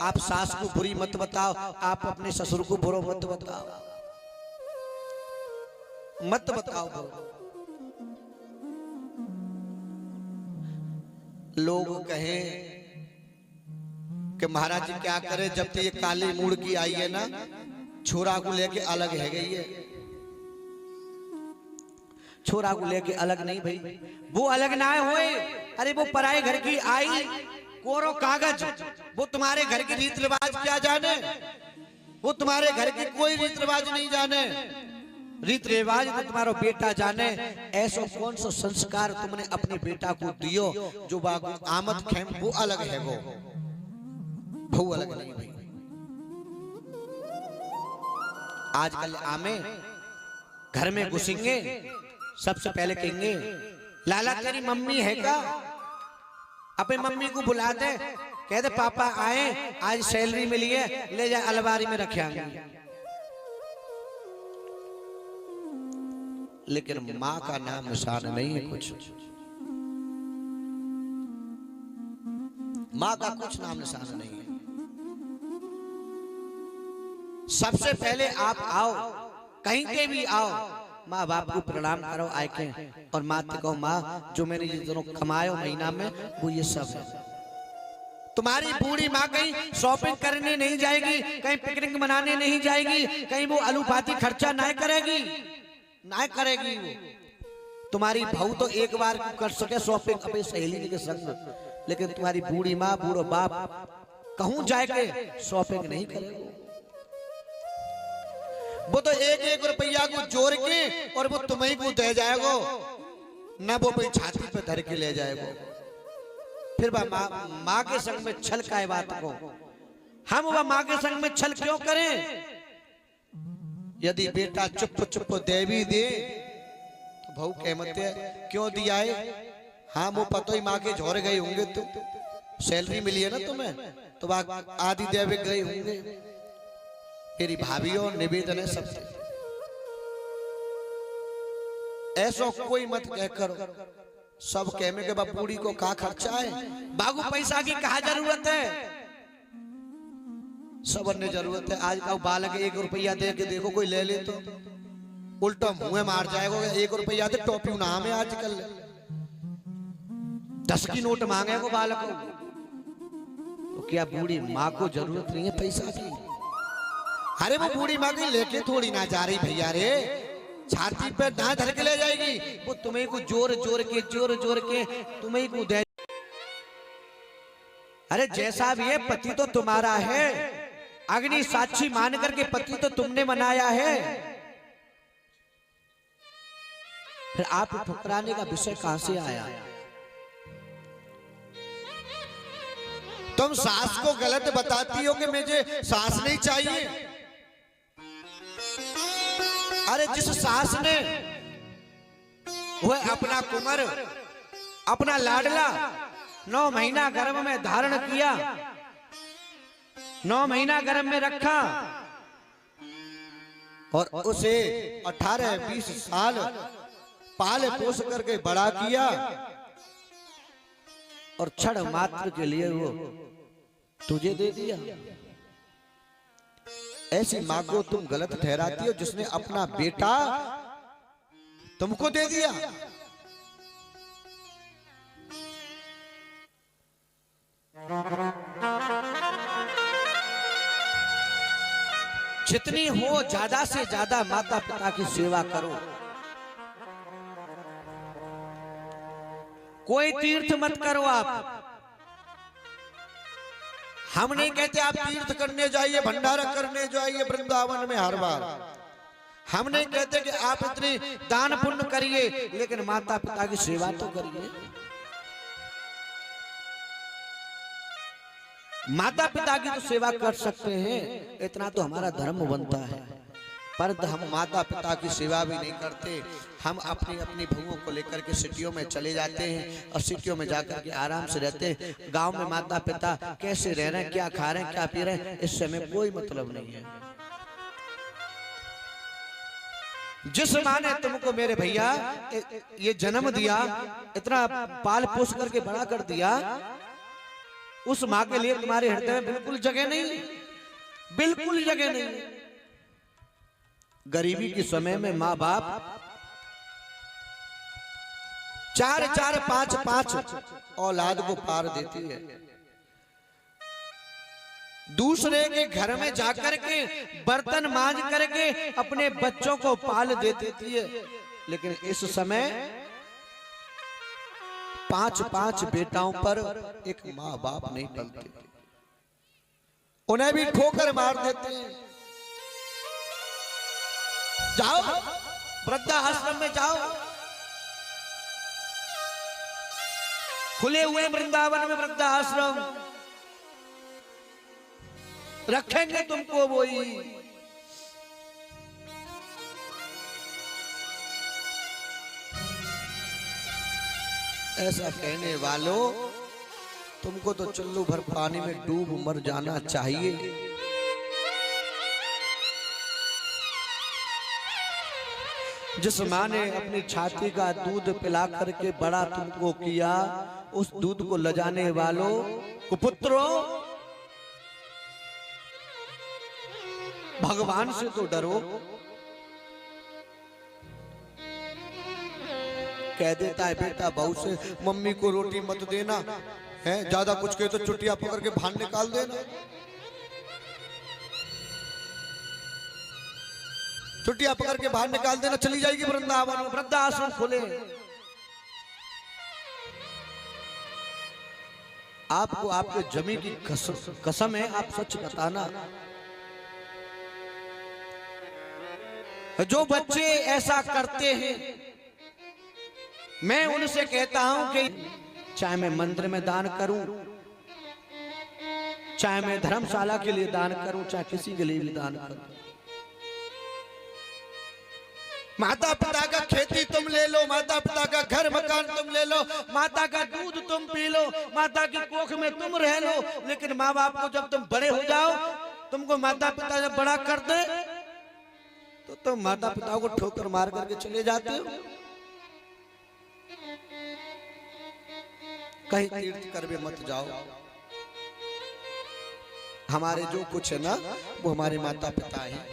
आप सास को बुरी मत बताओ, आप अपने ससुर को बुरा मत बताओ, मत बताओ बुरा। लोग कहें कि महाराज जी क्या करे, जब से ये काली मूड़ की आई है ना, छोरा को लेके अलग है गई है। छोरा को लेके अलग नहीं भाई, वो अलग ना होए। अरे वो पराए घर की आई कोरो कागज, वो तुम्हारे घर की रीत रिवाज क्या जाने, वो तुम्हारे घर की कोई रीत रिवाज नहीं जाने। रीत रिवाज तो तुम्हारा बेटा जाने। ऐसा कौन सा संस्कार तुमने अपने बेटा को दियो जो बागु आमद खेम, वो अलग है, वो अलग नहीं भाई। आजकल आमे घर में घुसेंगे, सबसे पहले कहेंगे लाला तेरी मम्मी है क्या, अपनी मम्मी को बुला दे, कह दे पापा आए, आज सैलरी मिली है, ले जा अलमारी में रखेंगे। लेकिन माँ का नाम निशान नहीं है कुछ, माँ का कुछ नाम निशान नहीं है। सबसे पहले आप आओ, कहीं के भी आओ, माँ बाप को प्रणाम करो आके, और माँ से कहो माँ जो मैंने ये दोनों कमायो महीना में वो ये सब है। तुम्हारी बूढ़ी माँ कहीं शॉपिंग करने नहीं जाएगी, कहीं पिकनिक मनाने नहीं जाएगी, कहीं वो अलूपाती खर्चा ना करेगी, ना करेगी वो। तुम्हारी बहू तो एक बार कर सके शॉपिंग अपनी सहेली के संग, लेकिन तुम्हारी बूढ़ी माँ बूढ़ो बाप कहूं जाके शॉपिंग नहीं करेगी। वो तो एक एक रुपया को जोड़ के और वो तुम्हें को दे जाएगो, ना वो कोई छाती पे धर के ले जाएगो। फिर वह माँ के संग में छल का बात को, हम वह माँ के संग में छल क्यों करें? यदि बेटा चुप चुप दे भी दे तो भाऊ कहमते क्यों दिया है? हाँ वो पतो ही माँ के झोर गए होंगे, तो सैलरी मिली है ना तुम्हें, तो आदि देवे गए होंगे। मेरी भाभीओ निवेदन है सबसे, ऐसा कोई मत कह करो। सब कहने के बाद बूढ़ी को कहा खर्चा है, बागू पैसा की कहा जरूरत है, सब ने जरूरत है। आज का बालक 1 रुपया दे के देखो कोई ले ले तो उल्टा मुंह मार जाएगा। 1 रुपया दे टोपी नाम है आजकल, 10 की नोट मांगेगा बालक को। तो क्या बूढ़ी माँ को जरूरत नहीं है पैसा की? अरे वो बूढ़ी माँ की लेके थोड़ी ना जा रही भैया रे, छाती पे ना धर के ले जाएगी, वो तुम्हें को जोर जोर के तुम्हें को दे। अरे जैसा भी है पति तो तुम्हारा है, अग्नि साक्षी मान करके पति तो तुमने बनाया है। फिर आप ठुकराने का विषय कहां से आया? तुम सास को गलत बताती हो कि मुझे सास नहीं चाहिए। अरे जिस सास ने वह अपना कुंवर, अपना लाडला 9 महीना गर्भ में धारण किया, 9 महीना गर्भ में रखा और उसे 18-20 साल पाल पोस करके बड़ा किया, और क्षण मात्र के लिए वो तुझे दे दिया। ऐसी मां को तुम गलत ठहराती हो जिसने अपना बेटा तुमको दे दिया। जितनी हो ज्यादा से ज्यादा माता पिता की सेवा करो। कोई तीर्थ मत करो आप। हम नहीं कहते आप तीर्थ करने जाइए, भंडारा करने जाइए वृंदावन में हर बार। हम नहीं कहते कि आप इतनी दान पुण्य करिए, लेकिन माता पिता की सेवा तो करिए। माता पिता की तो सेवा कर सकते हैं, इतना तो हमारा धर्म बनता है, पर हम माता पिता की सेवा भी नहीं करते। हम अपनी अपनी बहुओं को लेकर के सिटियों में चले जाते हैं और सिटियों में जाकर के आराम से रहते हैं। गांव में माता पिता कैसे रह रहे हैं, क्या खा रहे हैं, क्या पी रहे हैं, इससे हमें कोई मतलब नहीं है। जिस माँ ने तुमको मेरे भैया ये जन्म दिया, इतना पाल पोस करके बड़ा कर दिया, उस माँ के लिए तुम्हारे हृदय में बिल्कुल जगह नहीं, बिल्कुल जगह नहीं। गरीबी के समय में माँ बाप 4-4, 5-5 औलाद को पार देती है। दूसरे के घर में जाकर के बर्तन मांज करके अपने बच्चों को पाल देती है। लेकिन इस समय 5-5 बेटाओं पर एक माँ बाप नहीं पलते, उन्हें भी ठोकर मार देते हैं। जाओ वृद्धाश्रम में जाओ, खुले हुए वृंदावन में वृद्धाश्रम, रखेंगे तुमको वही। ऐसा कहने वालों, तुमको तो चुल्लू भर पानी में डूब मर जाना चाहिए। जिस माँ ने अपनी छाती का दूध पिला करके बड़ा तुमको किया, उस दूध को लजाने वालों, कुपुत्रों, भगवान से तो डरो। कह देता है बेटा बहू से, मम्मी को रोटी मत देना है, ज्यादा कुछ कहे तो चुटिया पकड़ के बाहर निकाल देना। चुटिया पकड़ के बाहर निकाल देना, चली जाएगी वृंदावन में, वृद्धाश्रम खोले। आपको आपके जमी की कसम है, आप सच बताना। जो बच्चे ऐसा करते हैं, मैं उनसे कहता हूं कि चाहे मैं मंदिर में दान करूं, चाहे मैं धर्मशाला के लिए दान करूं, चाहे किसी के लिए भी दान करूं, माता पिता का खेती तुम ले लो, माता पिता का घर मकान तुम ले लो, माता का दूध तुम पी लो, माता की कोख में तुम रह लो, लेकिन माँ बाप को जब तुम बड़े हो जाओ, तुमको माता पिता जब बड़ा कर दे, तो तुम माता पिता को ठोकर मार करके चले जाते हो। कहीं तीर्थ करवे मत जाओ। हमारे जो कुछ है ना, वो हमारे माता पिता हैं।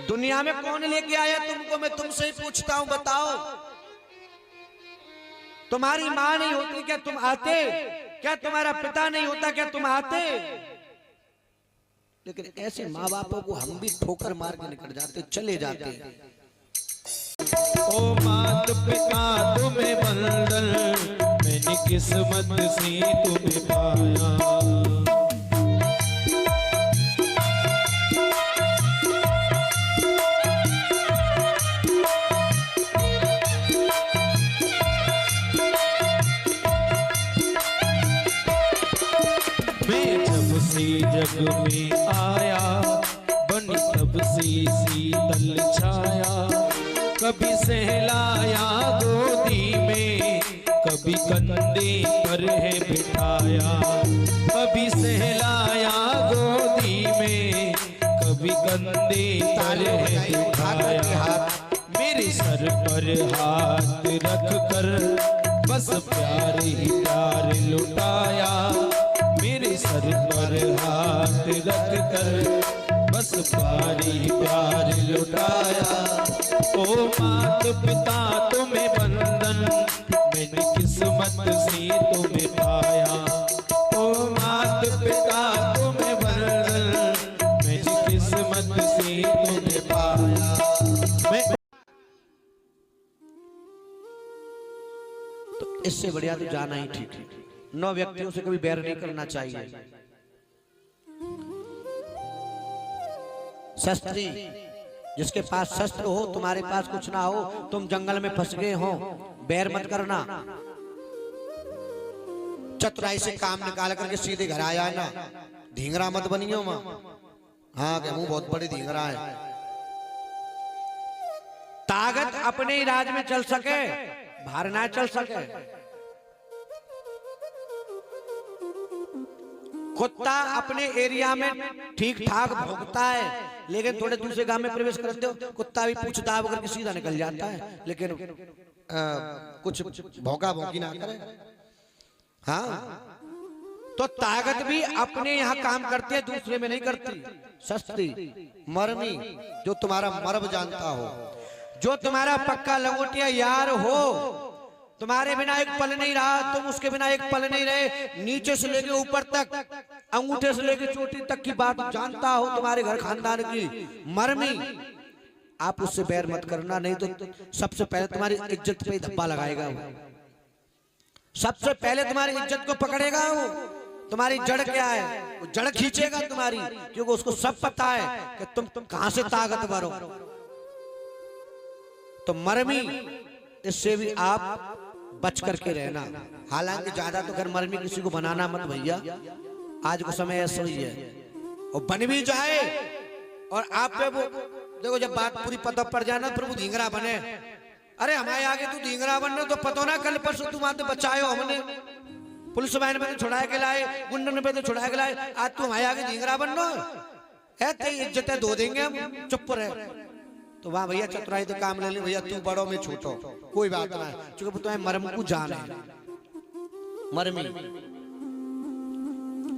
दुनिया में कौन लेके आया तुमको, मैं तुमसे ही पूछता हूं, बताओ। तुम्हारी मां नहीं होती क्या तुम आते? क्या तुम्हारा पिता नहीं होता क्या तुम आते? लेकिन ऐसे माँ बापों को हम भी ठोकर मार के निकल जाते, चले जाते। ओ मात पिता तुम्हें बंदन, मैंने किस्मत से तुम्हें पाया। जग में आया, बनी तब से शीतल छाया, कभी सहलाया गोदी में, कभी कंधे पर है बिठाया, कभी सहलाया गोदी में, कभी कंधे पर है बिठाया। मेरे सर पर हाथ रख कर बस प्यार ही प्यार लुटाया, मेरे सर पर हाथ रख कर बस प्यार ही प्यार लुटाया। ओ मात पिता तुम्हें बंधन, मैंने किस्मत से तुम्हें पाया। ओ मात पिता तुम्हें बंधन, मैंने किस्मत से तुम्हें पाया। तो इससे बढ़िया तो जाना ही ठीक है। 9 व्यक्तियों से कभी बैर नहीं करना चाहिए। शस्त्री, जिसके पास शस्त्र हो, तुम्हारे पास कुछ ना हो, तुम जंगल में फंस गए हो, बैर मत करना। चतुराई से काम निकाल करके सीधे घर आया है ना, धींगरा मत बनियो मां। हाँ के मुंह बहुत बड़े धींगरा है। ताकत अपने ही राज में चल सके, बाहर ना चल सके। कुत्ता अपने एरिया में ठीक ठाक भौंकता है, लेकिन थोड़े दूसरे गांव में प्रवेश करते हो, कुत्ता भी पूछ दाब करके सीधा निकल जाता है। लेकिन कुछ भौंका भौंकी ना करे। हाँ, तो ताकत भी अपने यहाँ काम करती है, दूसरे में नहीं करती। सस्ती मरमी, जो तुम्हारा मर्म जानता हो, जो तुम्हारा पक्का लंगोटिया यार हो, तुम्हारे बिना एक पल नहीं रहा, तुम उसके बिना एक पल नहीं रहे, नीचे से लेके ऊपर तक, अंगूठे से लेके चोटी तक की बात जानता हो, तुम्हारे घर खानदान की मरमी, आप उससे बैर मत करना, नहीं तो सबसे पहले तुम्हारी इज्जत पे धब्बा लगाएगा वो। सबसे पहले तुम्हारी इज्जत को पकड़ेगा वो। तुम्हारी जड़ क्या है, वो जड़ खींचेगा तुम्हारी, क्योंकि उसको सब पता है कि तुम कहां से ताकतवर हो। तो मरमी, इससे भी आप बच करके रहना। हालांकि ज्यादा तो घर मरमी किसी को बनाना मत भैया, आज का समय ऐसा ही है। और बन भी जाए और आप पे वो देखो, जब बात पूरी पता पड़ जाए ना, प्रभु धींगरा बने, अरे हमारे आगे तू धींगरा बनना तो पता ना, कल परसों तुम आते बचाए हो, हमने पुलिस वाहन में तो छुड़ाए के लाए, गुंडन पे तो छुड़ाए के लाए, आज तू हमारे आगे धींगरा बनना है, तेरी इज्जतें धो देंगे हम, चुप रहे। तो वहां भैया चतुराई तो काम ले ले भैया, तू बड़ों में छोटो, कोई बात ना, क्योंकि तुम्हें मर्म को जान है। मरमी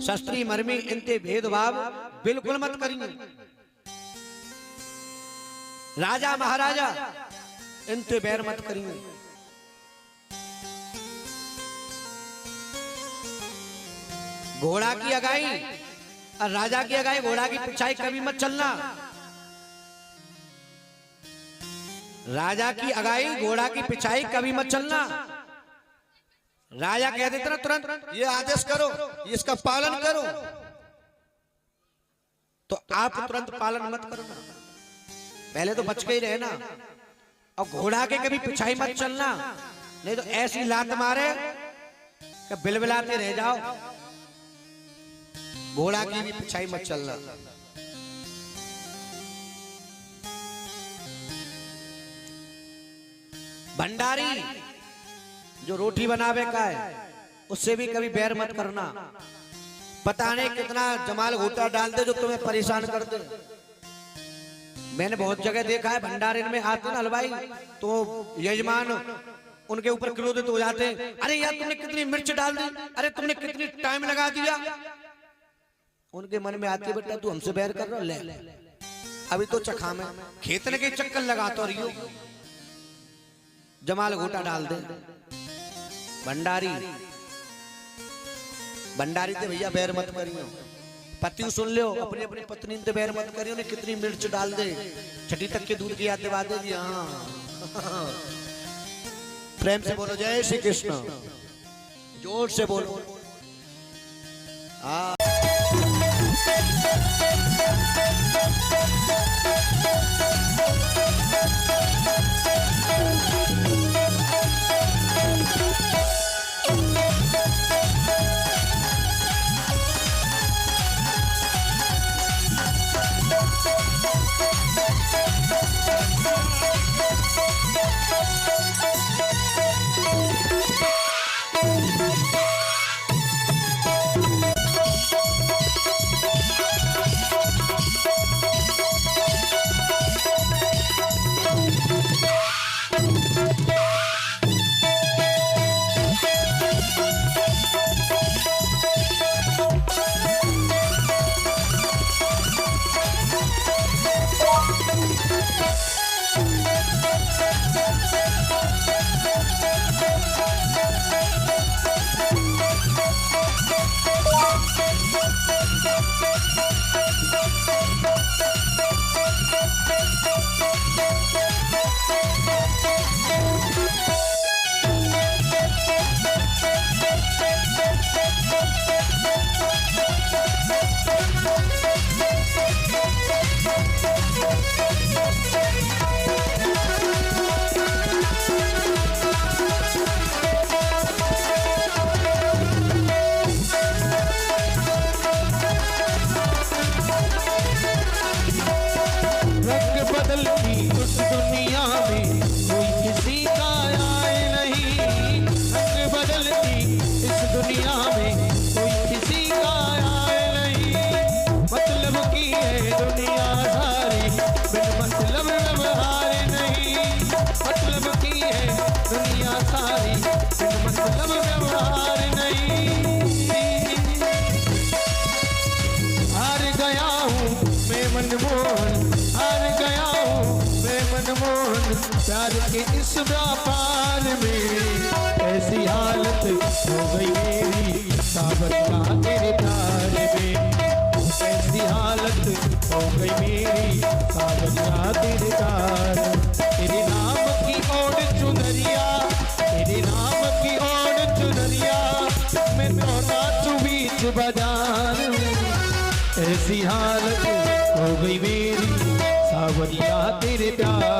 शस्त्री मरमी, इनते भेदभाव बिल्कुल मत करिए। राजा महाराजा इनते बैर मत करिए। घोड़ा की अगाई और राजा की अगाई, घोड़ा की पिछाई कभी मत चलना। राजा की अगाई, घोड़ा की पिछाई कभी मत चलना। राजा कह देते ना तुरंत, ये आदेश करो, इसका पालन करो, तो आप तुरंत पालन मत करना, पहले तो बच के ही रहना। और घोड़ा के कभी पिछाई मत चलना, नहीं तो ऐसी लात मारे कि बिलबिलाते रह जाओ। घोड़ा की भी पिछाई मत चलना। भंडारी जो रोटी बनावे का है, उससे भी कभी बैर मत करना। पता नहीं कितना जमाल घोटा डाल दे जो तुम्हें परेशान कर दे। मैंने बहुत जगह देखा है, भंडारे में आते ना हलवाई, तो यजमान उनके ऊपर क्रोधित हो जाते हैं, अरे यार तुमने कितनी मिर्च डाल दी, अरे तुमने कितनी टाइम लगा दिया। उनके मन में आती है, बेटा तू हमसे बैर कर रहा, ले अभी तो चखा में खेतने के चक्कर लगाता रही हो, जमाल घोटा डाल दे। भंडारी भंडारी ते भैया बैर मत करियो। पति सुन लो, अपनी अपनी पत्नी से बैर मत करियो, ने कितनी मिर्च डाल दे, छठी तक के दूध की याद दिवा देगी। हाँ प्रेम से बोलो जय श्री कृष्ण, जोर से बोलो। हाँ दुनिया के इस व्यापार में ऐसी हालत हो गई मेरी सावरिया तेरे प्यार में, ऐसी हालत हो गई मेरी सावरिया तेरे प्यार। तेरे नाम की ओर चुनरिया, तेरे नाम की ओर चुनरिया, मैं तो नाचूं बीच बाजार में, ऐसी हालत हो गई मेरी सावरिया तेरे प्यार